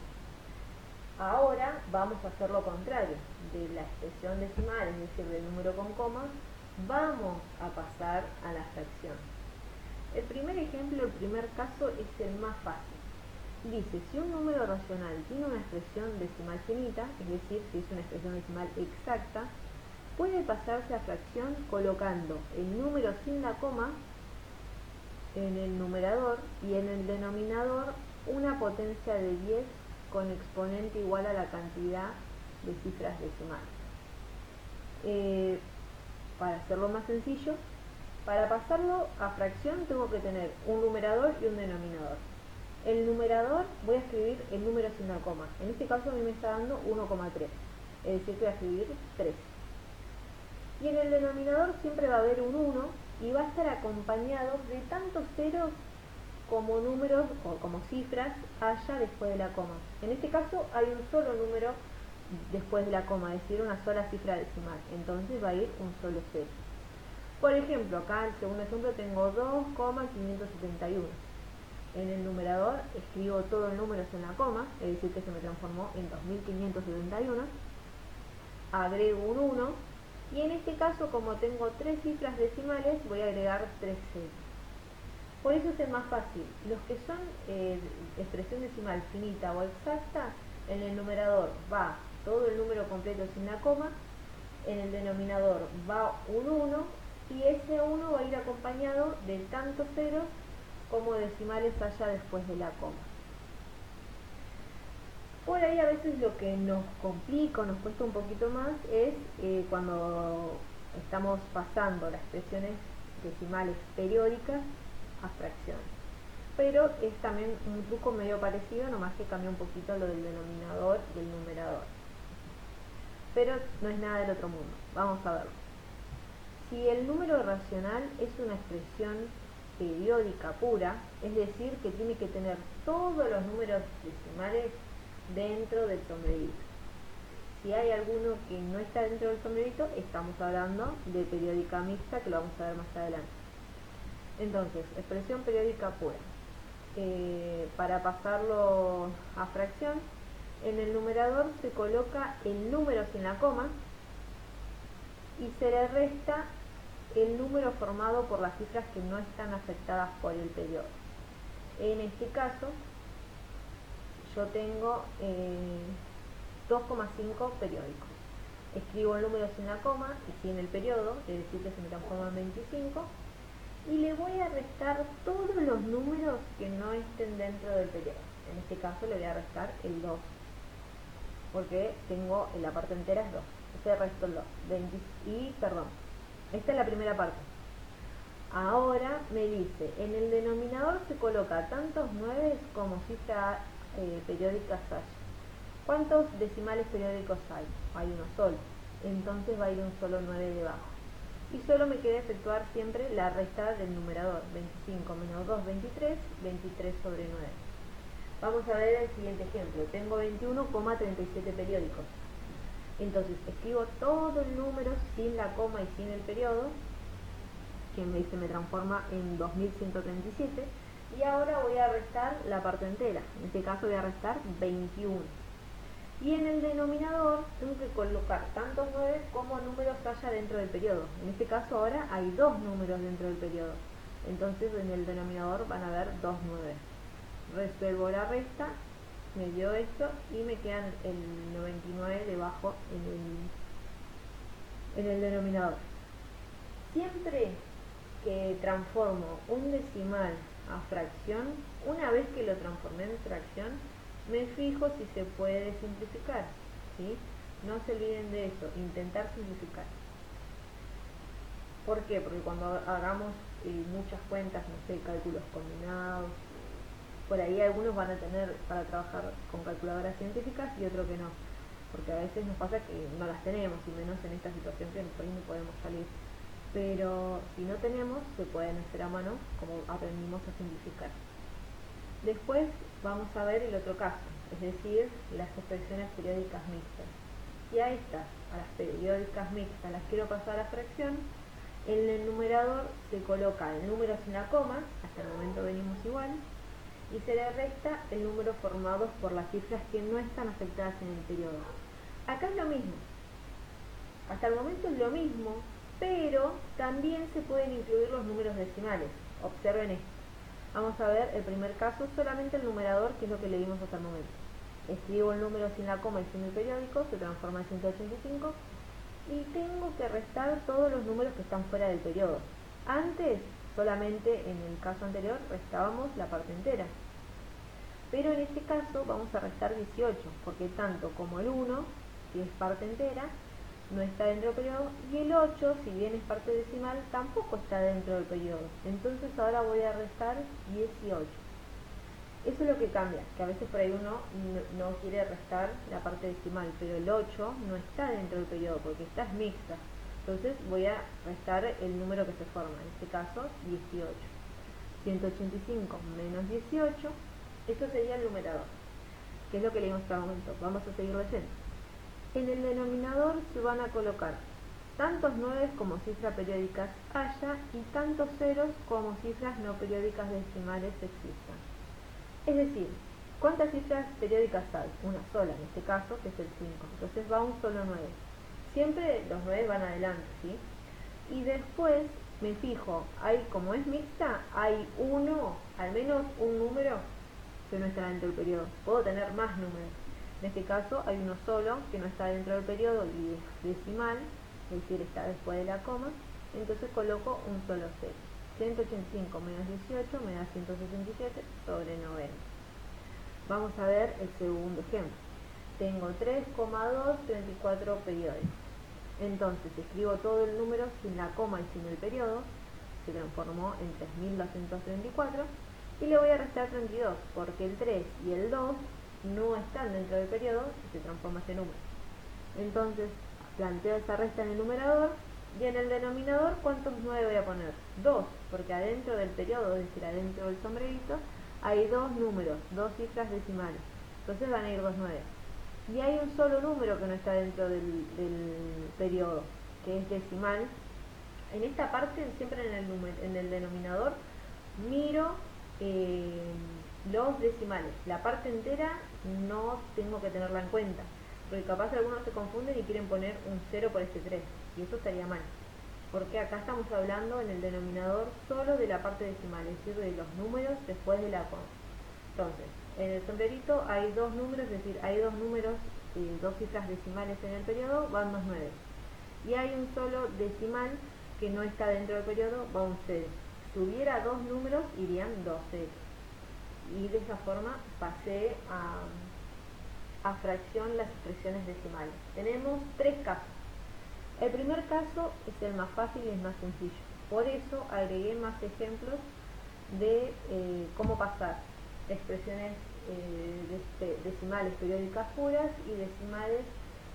Speaker 1: Ahora vamos a hacer lo contrario, de la expresión decimal, es decir, del número con coma, vamos a pasar a la fracción. El primer ejemplo, el primer caso es el más fácil. Dice, si un número racional tiene una expresión decimal finita, es decir, si es una expresión decimal exacta, puede pasarse a fracción colocando el número sin la coma en el numerador y en el denominador una potencia de 10 con exponente igual a la cantidad de cifras decimales. Para hacerlo más sencillo, para pasarlo a fracción tengo que tener un numerador y un denominador. El numerador voy a escribir el número sin la coma. En este caso a mí me está dando 1,3, es decir, que voy a escribir 3. Y en el denominador siempre va a haber un 1 y va a estar acompañado de tantos ceros como números o como cifras haya después de la coma. En este caso hay un solo número después de la coma, es decir, una sola cifra decimal. Entonces va a ir un solo cero. Por ejemplo, acá en el segundo ejemplo tengo 2,571. En el numerador escribo todo el número en la coma, es decir, que se me transformó en 2571. Agrego un 1 y en este caso, como tengo 3 cifras decimales, voy a agregar 3 ceros. Por eso es el más fácil. Los que son expresión decimal finita o exacta, en el numerador va todo el número completo sin la coma, en el denominador va un 1 y ese 1 va a ir acompañado de tantos ceros como decimales haya después de la coma. Por ahí a veces lo que nos complica o nos cuesta un poquito más es cuando estamos pasando las expresiones decimales periódicas a fracciones. Pero es también un truco medio parecido, nomás que cambia un poquito lo del denominador y el numerador. Pero no es nada del otro mundo. Vamos a verlo. Si el número racional es una expresión periódica pura, es decir, que tiene que tener todos los números decimales dentro del sombrerito. Si hay alguno que no está dentro del sombrerito, estamos hablando de periódica mixta, que lo vamos a ver más adelante. Entonces, expresión periódica pura. Para pasarlo a fracción, en el numerador se coloca el número sin la coma y se le resta el número formado por las cifras que no están afectadas por el periodo. En este caso, yo tengo 2,5 periódicos. Escribo el número sin la coma y sin el periodo, es decir, que se me transforma en 25, y le voy a restar todos los números que no estén dentro del periodo. En este caso le voy a restar el 2, porque tengo en la parte entera es 2. Entonces resto el 2. Esta es la primera parte. Ahora me dice, en el denominador se coloca tantos 9 como cifra periódicas haya. ¿Cuántos decimales periódicos hay? Hay uno solo. Entonces va a ir un solo 9 debajo. Y solo me queda efectuar siempre la resta del numerador. 25 menos 2, 23, 23 sobre 9. Vamos a ver el siguiente ejemplo. Tengo 21,37 periódicos. Entonces escribo todo el número sin la coma y sin el periodo, que se me transforma en 2137, y ahora voy a restar la parte entera. En este caso voy a restar 21. Y en el denominador tengo que colocar tantos 9 como números haya dentro del periodo. En este caso ahora hay 2 números dentro del periodo. Entonces en el denominador van a haber 2 9. Resuelvo la resta, me dio esto y me quedan el 99 debajo en el denominador. Siempre que transformo un decimal a fracción, una vez que lo transformé en fracción, me fijo si se puede simplificar, ¿sí? No se olviden de eso, intentar simplificar. ¿Por qué? Porque cuando hagamos muchas cuentas, no sé, cálculos combinados, por ahí algunos van a tener para trabajar con calculadoras científicas y otros que no, porque a veces nos pasa que no las tenemos, y menos en esta situación que por ahí no podemos salir. Pero si no tenemos, se pueden hacer a mano, como aprendimos a simplificar. Después vamos a ver el otro caso, es decir, las expresiones periódicas mixtas. Si a estas, a las periódicas mixtas, las quiero pasar a fracción, en el numerador se coloca el número sin la coma, hasta el momento venimos igual, y se le resta el número formado por las cifras que no están afectadas en el periodo. Acá es lo mismo, hasta el momento es lo mismo, pero también se pueden incluir los números decimales. Observen esto. Vamos a ver el primer caso, solamente el numerador, que es lo que leímos hasta el momento. Escribo el número sin la coma y sin el periódico, se transforma en 185, y tengo que restar todos los números que están fuera del periodo. Antes, solamente en el caso anterior, restábamos la parte entera. Pero en este caso vamos a restar 18, porque tanto como el 1, que es parte entera, no está dentro del periodo, y el 8, si bien es parte decimal, tampoco está dentro del periodo. Entonces ahora voy a restar 18. Eso es lo que cambia, que a veces por ahí uno no quiere restar la parte decimal, pero el 8 no está dentro del periodo, porque esta es mixta. Entonces voy a restar el número que se forma, en este caso 18. 185 menos 18, eso sería el numerador, que es lo que leímos hasta el momento. Vamos a seguir leyendo. En el denominador se van a colocar tantos 9 como cifras periódicas haya y tantos ceros como cifras no periódicas decimales existan. Es decir, ¿cuántas cifras periódicas hay? Una sola, en este caso, que es el 5. Entonces va un solo 9. Siempre los 9 van adelante, ¿sí? Y después me fijo, como es mixta, hay al menos un número que no está dentro del periodo. Puedo tener más números. En este caso hay uno solo que no está dentro del periodo y es decimal, es decir, está después de la coma, entonces coloco un solo 0. 185 menos 18 me da 167 sobre 90. Vamos a ver el segundo ejemplo. Tengo 3,234 periódicos. Entonces escribo todo el número sin la coma y sin el periodo, se transformó en 3234, y le voy a restar 32, porque el 3 y el 2 no están dentro del periodo y se transforma ese número. Entonces planteo esa resta en el numerador Y en el denominador, ¿cuántos 9 voy a poner? 2, porque adentro del periodo, es decir, adentro del sombrerito, hay dos números, dos cifras decimales. Entonces van a ir 2 9. Y hay un solo número que no está dentro del periodo, que es decimal. En esta parte, siempre en el denominador, miro los decimales. La parte entera no tengo que tenerla en cuenta, porque capaz algunos se confunden y quieren poner un 0 por este 3, y eso estaría mal, porque acá estamos hablando en el denominador solo de la parte decimal, es decir, de los números después de la coma. Entonces, en el sombrerito hay dos números, es decir, hay dos números, dos cifras decimales en el periodo, van 2 9. Y hay un solo decimal que no está dentro del periodo, va un 0. Si hubiera dos números, irían 2 0. Y de esa forma pasé a fracción las expresiones decimales. Tenemos tres casos. El primer caso es el más fácil y es más sencillo. Por eso agregué más ejemplos de cómo pasar expresiones decimales periódicas puras y decimales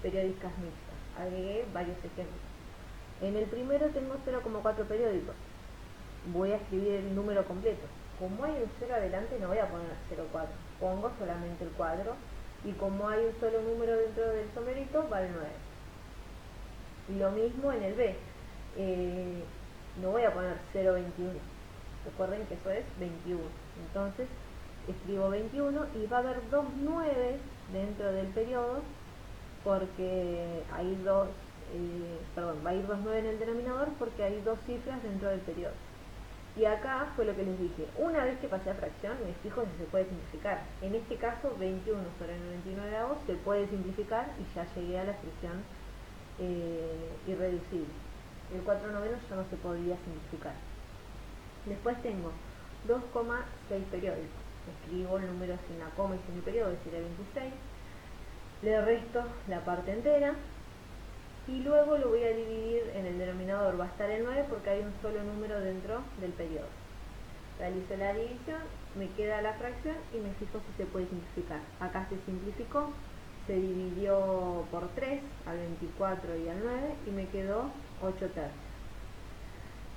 Speaker 1: periódicas mixtas. Agregué varios ejemplos. En el primero tengo 0,4 periódicos. Voy a escribir el número completo. Como hay un 0 adelante, no voy a poner 0,4. Pongo solamente el cuadro. Y como hay un solo número dentro del sombrerito, va el 9. Y lo mismo en el B. No voy a poner 0,21. Recuerden que eso es 21. Entonces, escribo 21 y va a haber dos 9 dentro del periodo, porque hay dos, va a ir 2 9 en el denominador porque hay dos cifras dentro del periodo. Y acá fue lo que les dije, una vez que pasé a fracción me fijo si se puede simplificar. En este caso 21 sobre 99 se puede simplificar y ya llegué a la expresión irreducible. El 4 novenos ya no se podría simplificar. Después tengo 2,6 periódicos. Escribo el número sin la coma y sin el periodo, es decir, el 26. Le resto la parte entera. Y luego lo voy a dividir en el denominador, va a estar el 9 porque hay un solo número dentro del periodo. Realizo la división, me queda la fracción y me fijo si se puede simplificar. Acá se simplificó, se dividió por 3 al 24 y al 9 y me quedó 8 tercios.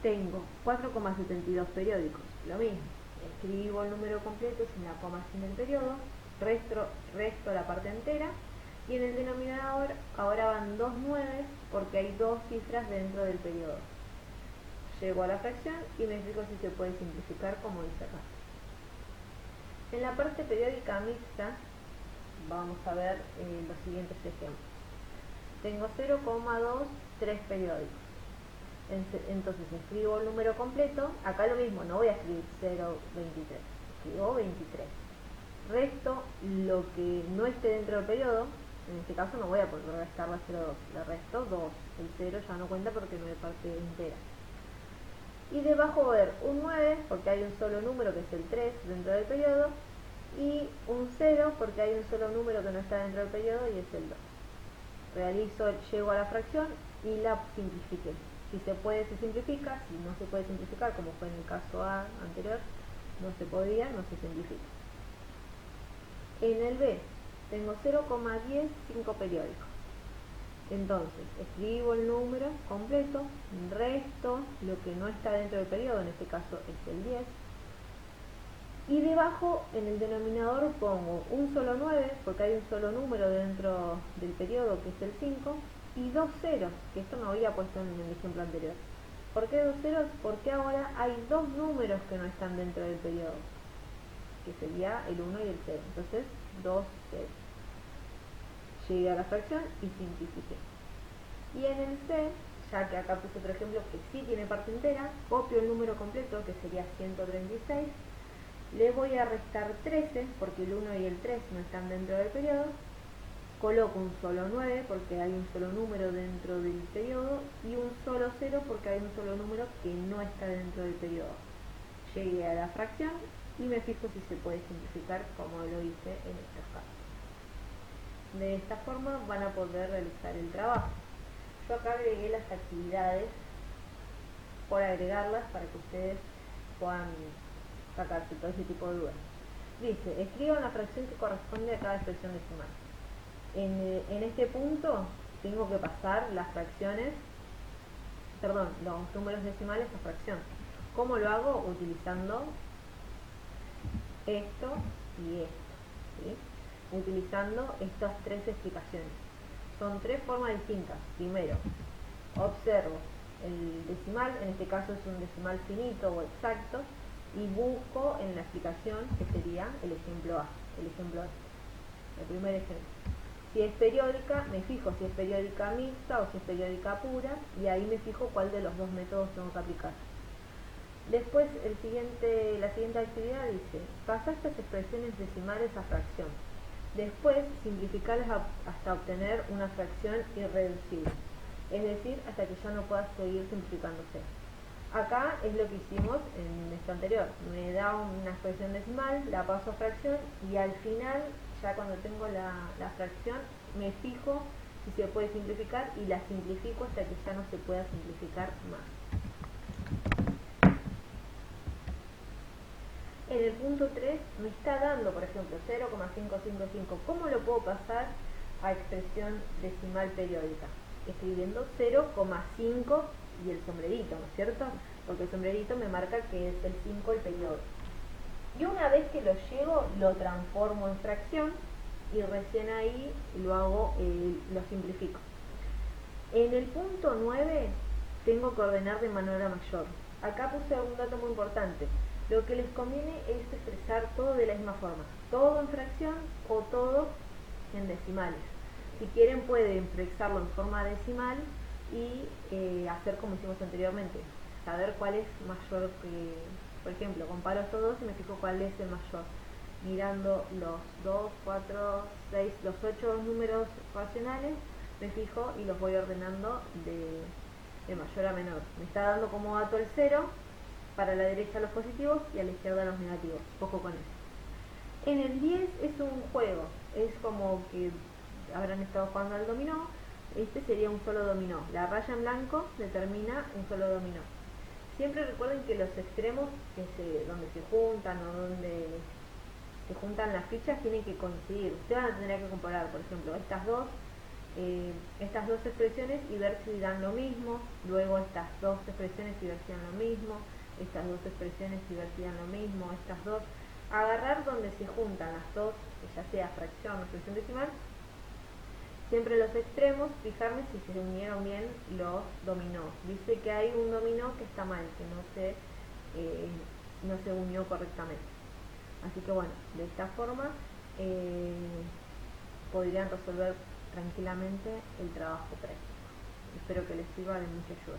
Speaker 1: Tengo 4,72 periódicos, lo mismo. Escribo el número completo sin la coma, sin el periodo, resto la parte entera. Y en el denominador ahora van 2 9 porque hay dos cifras dentro del periodo. Llego a la fracción y me fijo si se puede simplificar como dice acá. En la parte periódica mixta vamos a ver los siguientes ejemplos. Tengo 0,23 periódicos. Entonces escribo el número completo. Acá lo mismo, no voy a escribir 0,23, escribo 23. Resto lo que no esté dentro del periodo. En este caso no voy a poder restar la 0,2, le resto 2. El 0 ya no cuenta porque no es parte entera. Y debajo voy a ver un 9 porque hay un solo número que es el 3 dentro del periodo. Y un 0 porque hay un solo número que no está dentro del periodo y es el 2. Llego a la fracción y la simplifiqué. Si se puede, se simplifica. Si no se puede simplificar, como fue en el caso A anterior, no se podía, no se simplifica. En el B tengo 0,10, 5 periódicos. Entonces, escribo el número completo, resto lo que no está dentro del periodo, en este caso es el 10. Y debajo, en el denominador, pongo un solo 9, porque hay un solo número dentro del periodo, que es el 5, y dos ceros, que esto no había puesto en el ejemplo anterior. ¿Por qué dos ceros? Porque ahora hay dos números que no están dentro del periodo, que sería el 1 y el 0. Entonces, 2 ceros. Llegué a la fracción y simplifiqué. Y en el C, ya que acá puse otro ejemplo que sí tiene parte entera, copio el número completo, que sería 136, le voy a restar 13, porque el 1 y el 3 no están dentro del periodo, coloco un solo 9, porque hay un solo número dentro del periodo, y un solo 0, porque hay un solo número que no está dentro del periodo. Llegué a la fracción y me fijo si se puede simplificar como lo hice en estos casos. De esta forma van a poder realizar el trabajo. Yo acá agregué las actividades por agregarlas para que ustedes puedan sacarse todo ese tipo de dudas. Dice, escriban la fracción que corresponde a cada expresión decimal. En este punto tengo que pasar las fracciones perdón, los números decimales a fracción. ¿Cómo lo hago? Utilizando esto y esto, ¿sí? Utilizando estas tres explicaciones. Son tres formas distintas. Primero, observo el decimal, en este caso es un decimal finito o exacto, y busco en la explicación que sería el ejemplo A, el ejemplo este, el primer ejemplo. Si es periódica, me fijo si es periódica mixta o si es periódica pura, y ahí me fijo cuál de los dos métodos tengo que aplicar. Después, la siguiente actividad dice, pasa estas expresiones decimales a fracción. Después, simplificarlas hasta obtener una fracción irreducible, es decir, hasta que ya no pueda seguir simplificándose. Acá es lo que hicimos en esto anterior, me da una expresión decimal, la paso a fracción y al final, ya cuando tengo la fracción, me fijo si se puede simplificar y la simplifico hasta que ya no se pueda simplificar más. En el punto 3 me está dando, por ejemplo, 0,555. ¿Cómo lo puedo pasar a expresión decimal periódica? Escribiendo 0,5 y el sombrerito, ¿no es cierto? Porque el sombrerito me marca que es el 5 el periodo. Y una vez que lo llevo, lo transformo en fracción y recién ahí lo simplifico. En el punto 9 tengo que ordenar de manera mayor. Acá puse un dato muy importante. Lo que les conviene es expresar todo de la misma forma, todo en fracción o todo en decimales. Si quieren pueden expresarlo en forma decimal y hacer como hicimos anteriormente, saber cuál es mayor que, por ejemplo, comparo estos dos y me fijo cuál es el mayor, mirando los 2, 4, 6, los 8 números racionales, me fijo y los voy ordenando de mayor a menor. Me está dando como dato el 0, para la derecha los positivos y a la izquierda los negativos. Ojo con eso. En el 10 es un juego, es como que habrán estado jugando al dominó. Este sería un solo dominó. La raya en blanco determina un solo dominó. Siempre recuerden que los extremos donde se juntan o donde se juntan las fichas tienen que coincidir. Ustedes van a tener que comparar, por ejemplo, estas dos expresiones y ver si dan lo mismo, luego estas dos expresiones y ver si dan lo mismo, estas dos expresiones y ver si dan lo mismo, estas dos, agarrar donde se juntan las dos, ya sea fracción o expresión decimal, siempre los extremos, fijarme si se unieron bien los dominós. Dice que hay un dominó que está mal, que no se unió correctamente. Así que bueno, de esta forma podrían resolver tranquilamente el trabajo práctico. Espero que les sirva de mucha ayuda.